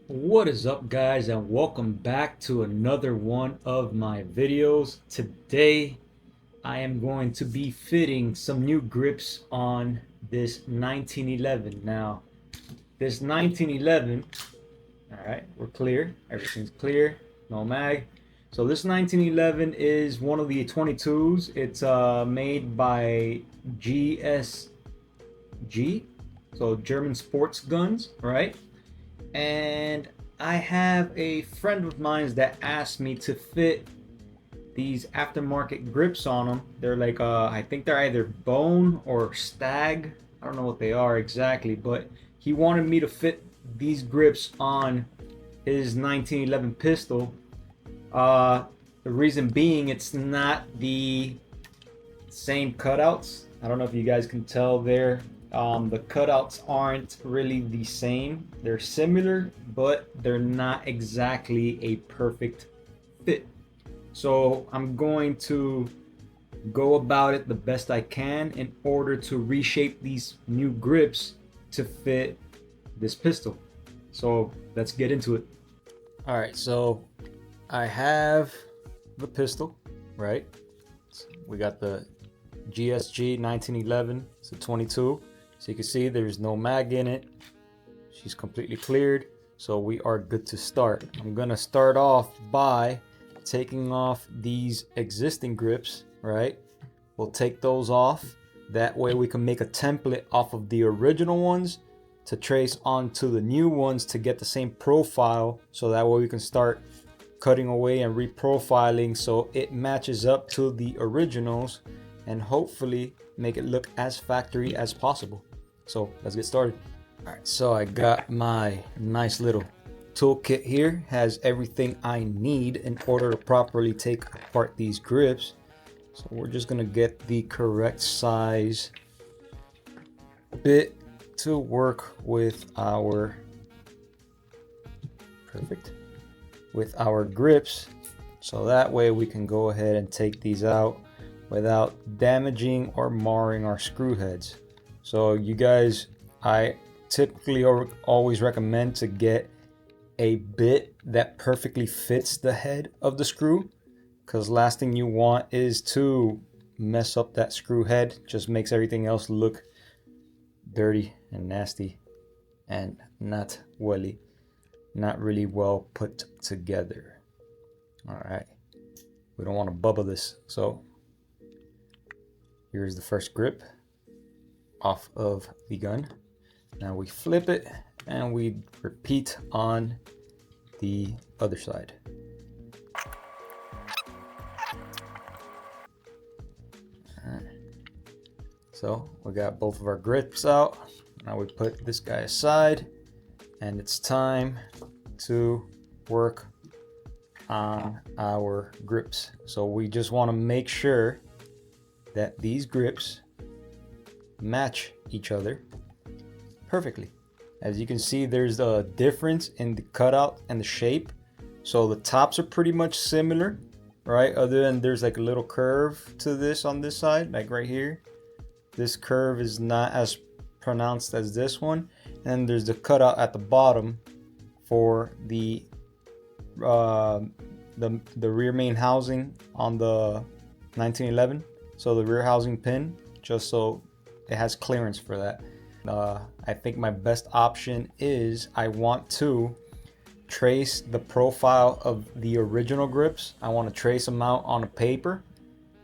What is up, guys, and welcome back to another one of my videos. Today I am going to be fitting some new grips on this 1911. Now this 1911, all right, we're clear, everything's clear, no mag. So this 1911 is one of the 22s. It's made by GSG, so German sports guns, right? And I have a friend of mine that asked me to fit these aftermarket grips on them. They're like I think they're either bone or stag. I don't know what they are exactly, but he wanted me to fit these grips on his 1911 pistol. The reason being, it's not the same cutouts. I don't know if you guys can tell there. The cutouts aren't really the same. They're similar, but they're not exactly a perfect fit. So I'm going to go about it the best I can in order to reshape these new grips to fit this pistol. So let's get into it. All right, so I have the pistol, right? We got the GSG 1911. It's a 22. So you can see there's no mag in it. She's completely cleared. So we are good to start. I'm gonna start off by taking off these existing grips, right? We'll take those off. That way we can make a template off of the original ones to trace onto the new ones to get the same profile. So that way we can start cutting away and reprofiling so it matches up to the originals and hopefully make it look as factory as possible. So let's get started. All right, so I got my nice little toolkit here. Has everything I need in order to properly take apart these grips. So we're just gonna get the correct size bit to work with our grips, so that way we can go ahead and take these out without damaging or marring our screw heads. So you guys, I typically always recommend to get a bit that perfectly fits the head of the screw, because last thing you want is to mess up that screw head. Just makes everything else look dirty and nasty and not really well put together. All right, we don't want to bubble this. So here's the first grip off of the gun. Now we flip it and we repeat on the other side. All right. So we got both of our grips out. Now we put this guy aside and it's time to work on our grips. So we just want to make sure that these grips match each other perfectly. As you can see, there's a difference in the cutout and the shape. So the tops are pretty much similar, right? Other than there's like a little curve to this on this side, like right here. This curve is not as pronounced as this one. And there's the cutout at the bottom for the rear main housing on the 1911. So the rear housing pin, just so it has clearance for that. I think my best option is I want to trace the profile of the original grips. I want to trace them out on a paper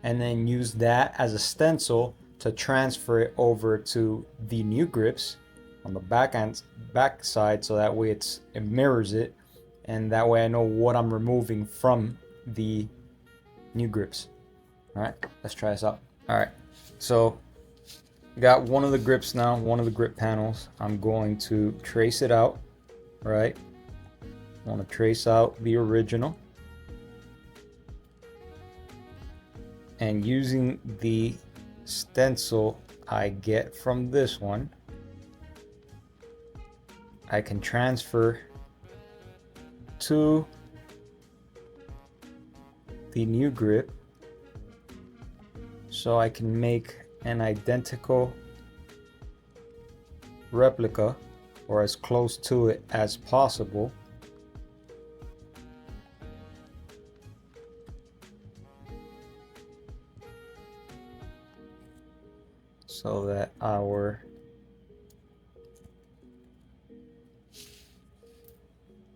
and then use that as a stencil to transfer it over to the new grips on the back side, so that way it mirrors it, and that way I know what I'm removing from the new grips. All right, let's try this out. All right, so got one of the grips now, one of the grip panels. I'm going to trace it out, right? I want to trace out the original, and using the stencil I get from this one, I can transfer to the new grip so I can make an identical replica or as close to it as possible so that our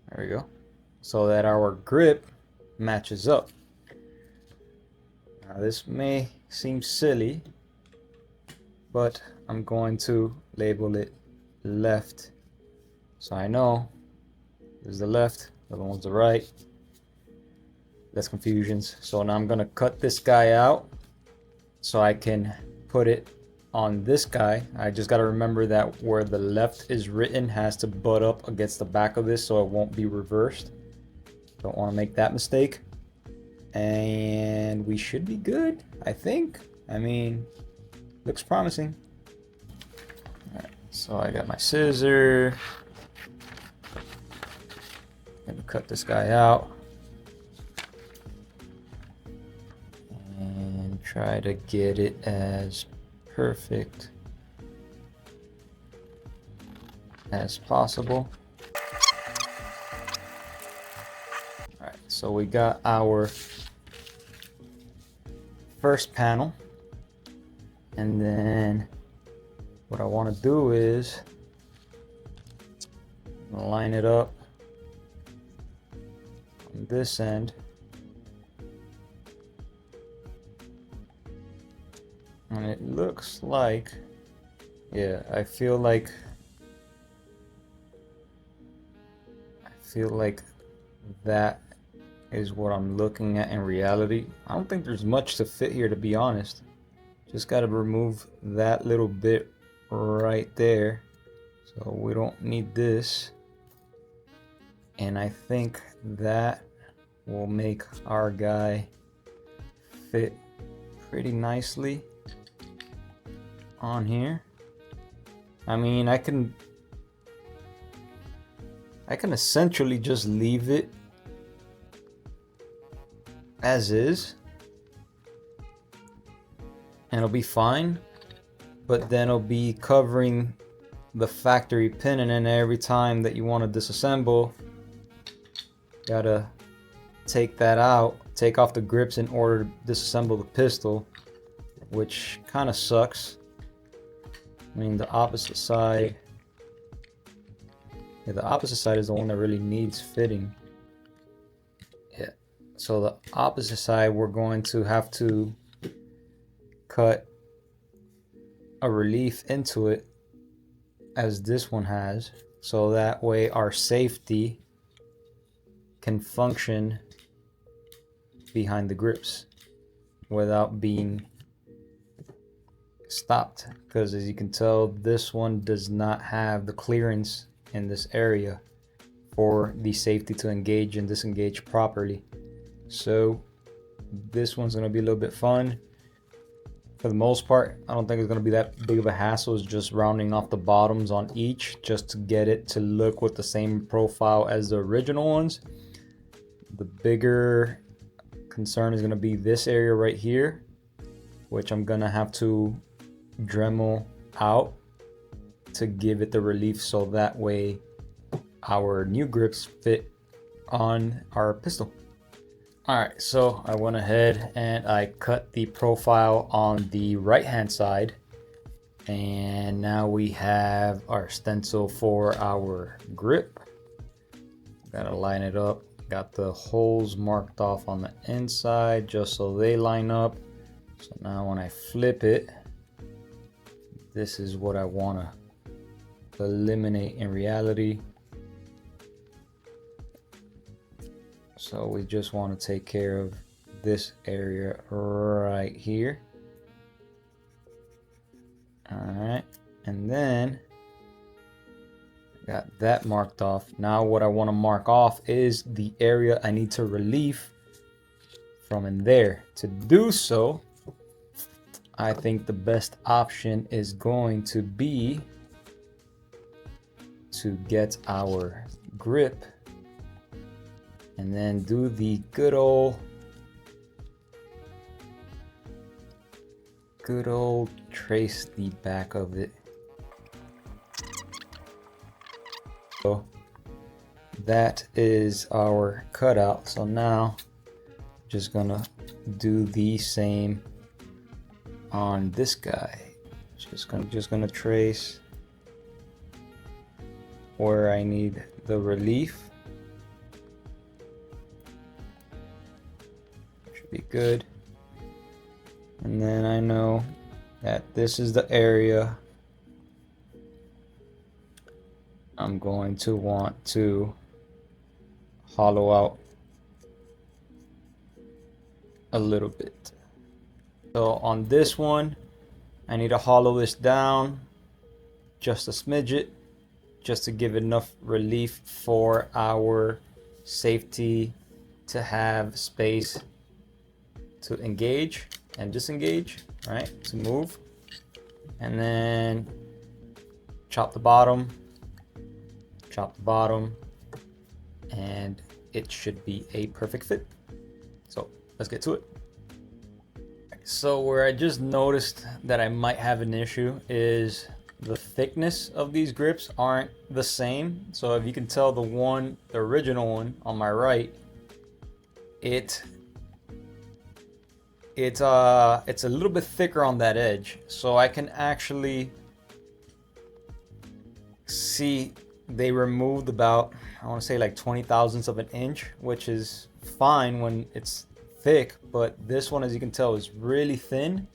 there we go, so that our grip matches up. Now this may seem silly, but I'm going to label it left, so I know this is the left, the other one's the right. Less confusions. So now I'm gonna cut this guy out so I can put it on this guy. I just got to remember that where the left is written has to butt up against the back of this so it won't be reversed. Don't want to make that mistake. And we should be good, I think. I mean, looks promising. All right, so I got my scissor. Gonna cut this guy out and try to get it as perfect as possible. All right, so we got our first panel, and then what I want to do is line it up on this end, and it looks like, yeah, I feel like that is what I'm looking at in reality. I don't think there's much to fit here, to be honest. Just got to remove that little bit right there, so we don't need this, and I think that will make our guy fit pretty nicely on here. I mean, I can essentially just leave it as is and it'll be fine, but then it'll be covering the factory pin, and then every time that you want to disassemble, gotta take that out, take off the grips in order to disassemble the pistol, which kind of sucks. I mean, the opposite side, yeah, the opposite side is the one that really needs fitting. Yeah, so the opposite side, we're going to have to cut a relief into it as this one has, so that way our safety can function behind the grips without being stopped, because as you can tell, this one does not have the clearance in this area for the safety to engage and disengage properly. So this one's going to be a little bit fun. For the most part, I don't think it's going to be that big of a hassle. It's just rounding off the bottoms on each just to get it to look with the same profile as the original ones. The bigger concern is going to be this area right here, which I'm going to have to Dremel out to give it the relief, so that way our new grips fit on our pistol. Alright, so I went ahead and I cut the profile on the right hand side, and now we have our stencil for our grip. Gotta line it up. Got the holes marked off on the inside just so they line up. So now when I flip it, this is what I want to eliminate in reality. So we just want to take care of this area right here. Alright, and then got that marked off. Now what I want to mark off is the area I need to relief from in there. To do so, I think the best option is going to be to get our grip and then do the good old trace the back of it. So that is our cutout. So now just gonna do the same on this guy. Just gonna trace where I need the relief. Should be good. And then I know that this is the area I'm going to want to hollow out a little bit. So on this one, I need to hollow this down just a smidget, just to give enough relief for our safety to have space to engage and disengage, right? To move. And then chop the bottom, and it should be a perfect fit. So let's get to it. So where I just noticed that I might have an issue is the thickness of these grips aren't the same. So if you can tell, the original one on my right, it's a little bit thicker on that edge. So I can actually see they removed about, I want to say like 20 thousandths of an inch, which is fine when it's thick, but this one, as you can tell, is really thin,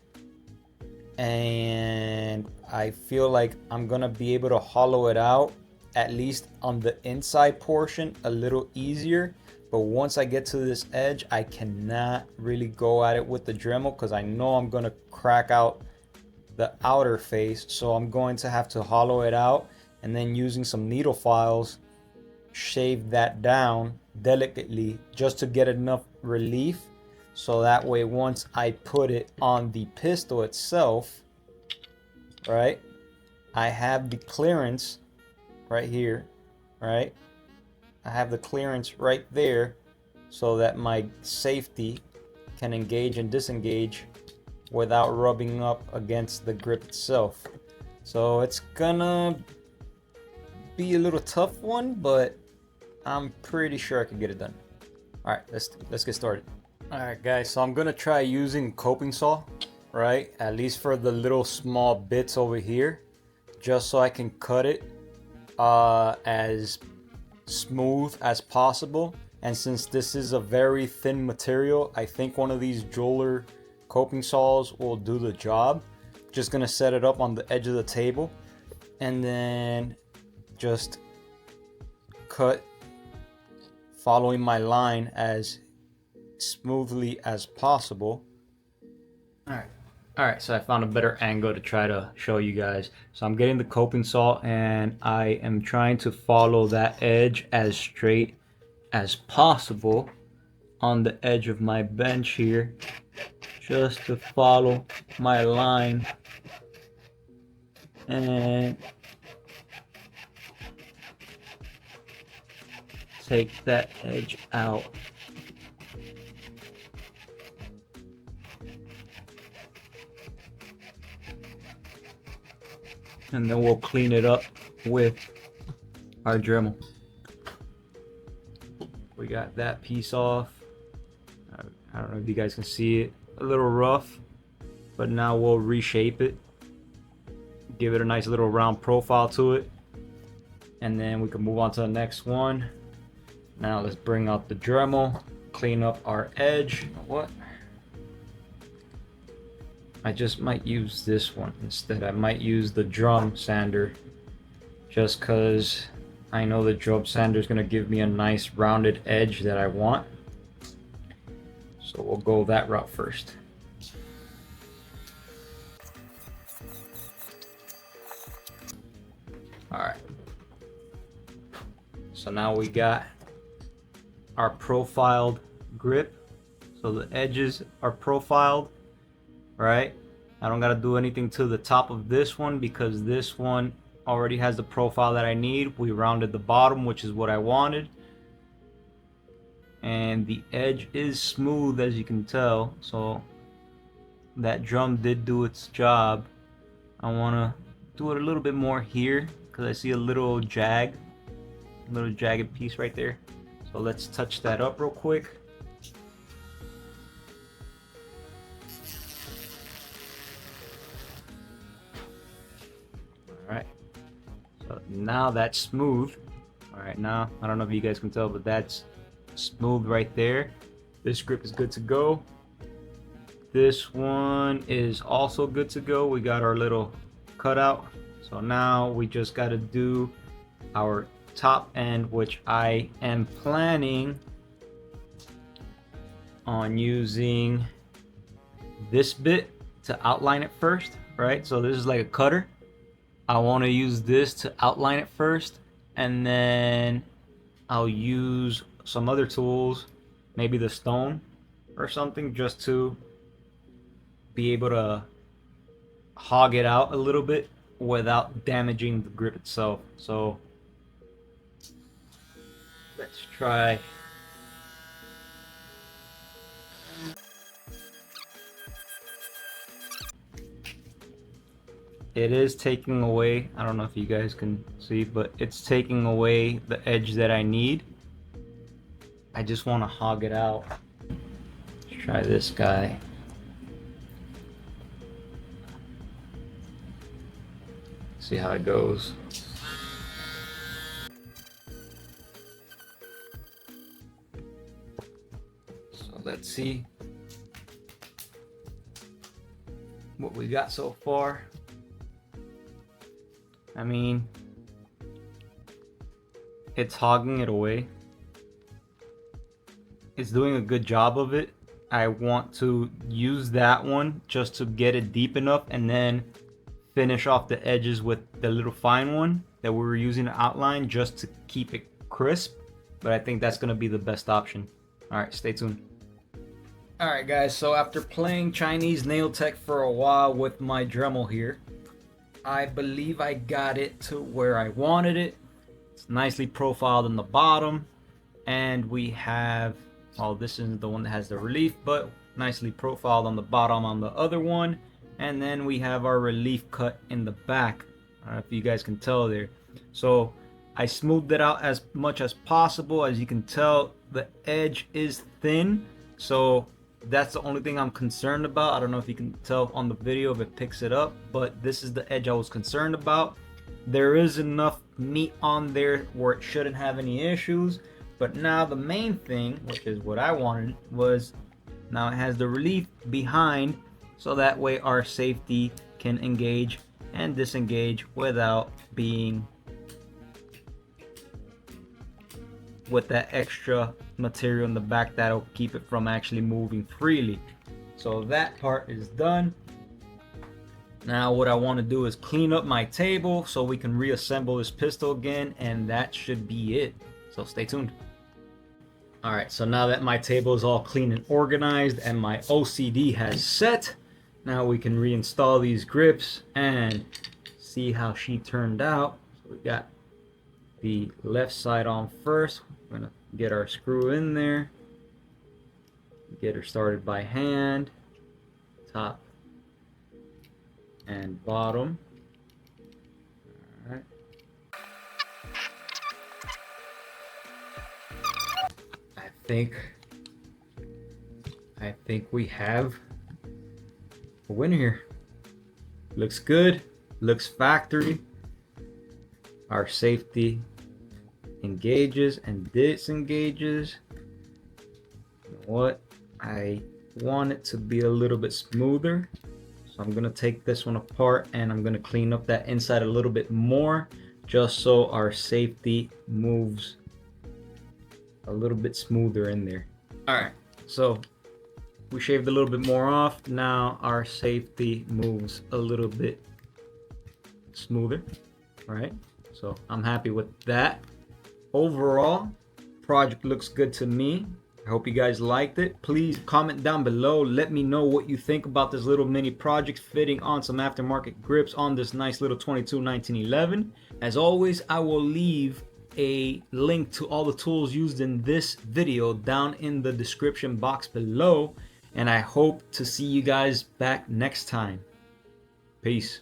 and I feel like I'm gonna be able to hollow it out, at least on the inside portion, a little easier. But once I get to this edge, I cannot really go at it with the Dremel because I know I'm gonna crack out the outer face. So I'm going to have to hollow it out, and then using some needle files, shave that down delicately just to get enough relief. So that way, once I put it on the pistol itself, right, I have the clearance right here, right? I have the clearance right there so that my safety can engage and disengage without rubbing up against the grip itself. So it's gonna be a little tough one, but I'm pretty sure I can get it done. All right, let's get started. All right, guys, so I'm gonna try using coping saw, right? At least for the little small bits over here, just so I can cut it as smooth as possible. And since this is a very thin material, I think one of these jeweler coping saws will do the job. Just gonna set it up on the edge of the table and then just cut following my line as smoothly as possible. All right, so I found a better angle to try to show you guys. So I'm getting the coping saw and I am trying to follow that edge as straight as possible on the edge of my bench here, just to follow my line and take that edge out. And then we'll clean it up with our Dremel. We got that piece off. I don't know if you guys can see it, a little rough, but now we'll reshape it, give it a nice little round profile to it, and then we can move on to the next one. Now let's bring out the Dremel, clean up our edge. What? I just might use this one instead. I might use the drum sander, just because I know the drum sander is going to give me a nice rounded edge that I want. So we'll go that route first. Alright. So now we got our profiled grip. So the edges are profiled. Right, I don't gotta do anything to the top of this one because this one already has the profile that I need. We rounded the bottom, which is what I wanted, and the edge is smooth, as you can tell. So that drum did do its job. I want to do it a little bit more here because I see a little jagged piece right there. So let's touch that up real quick. now that's smooth. All right, now I don't know if you guys can tell, but that's smooth right there. This grip is good to go. This one is also good to go. We got our little cutout. So now we just got to do our top end, which I am planning on using this bit to outline it first, right? So this is like a cutter. I want to use this to outline it first, and then I'll use some other tools, maybe the stone or something, just to be able to hog it out a little bit without damaging the grip itself. So let's try. It is taking away, I don't know if you guys can see, but it's taking away the edge that I need. I just want to hog it out. Let's try this guy. See how it goes. So let's see what we got so far. I mean, it's hogging it away. It's doing a good job of it. I want to use that one just to get it deep enough and then finish off the edges with the little fine one that we were using to outline, just to keep it crisp. But I think that's gonna be the best option. All right, stay tuned. All right, guys, so after playing Chinese nail tech for a while with my Dremel here, I believe I got it to where I wanted it. It's nicely profiled on the bottom, and we have, oh, this isn't the one that has the relief, but nicely profiled on the bottom on the other one. And then we have our relief cut in the back. I don't know if you guys can tell there. So I smoothed it out as much as possible. As you can tell, the edge is thin, so that's the only thing I'm concerned about. I don't know if you can tell on the video if it picks it up, but this is the edge I was concerned about. There is enough meat on there where it shouldn't have any issues. But now the main thing, which is what I wanted, was now it has the relief behind, so that way our safety can engage and disengage without being with that extra material in the back that'll keep it from actually moving freely. So that part is done. Now what I want to do is clean up my table so we can reassemble this pistol again, and that should be it. So stay tuned. Alright, so now that my table is all clean and organized and my OCD has set, now we can reinstall these grips and see how she turned out. So we got the left side on first. We're gonna get our screw in there, get her started by hand, top and bottom. All right. I think we have a winner here. Looks good, looks factory. Our safety engages and disengages. You know what? I want it to be a little bit smoother. So I'm gonna take this one apart and I'm gonna clean up that inside a little bit more, just so our safety moves a little bit smoother in there. All right, so we shaved a little bit more off. Now our safety moves a little bit smoother. All right, so I'm happy with that. Overall, project looks good to me. I hope you guys liked it. Please comment down below. Let me know what you think about this little mini project fitting on some aftermarket grips on this nice little 22 1911. As always, I will leave a link to all the tools used in this video down in the description box below. And I hope to see you guys back next time. Peace.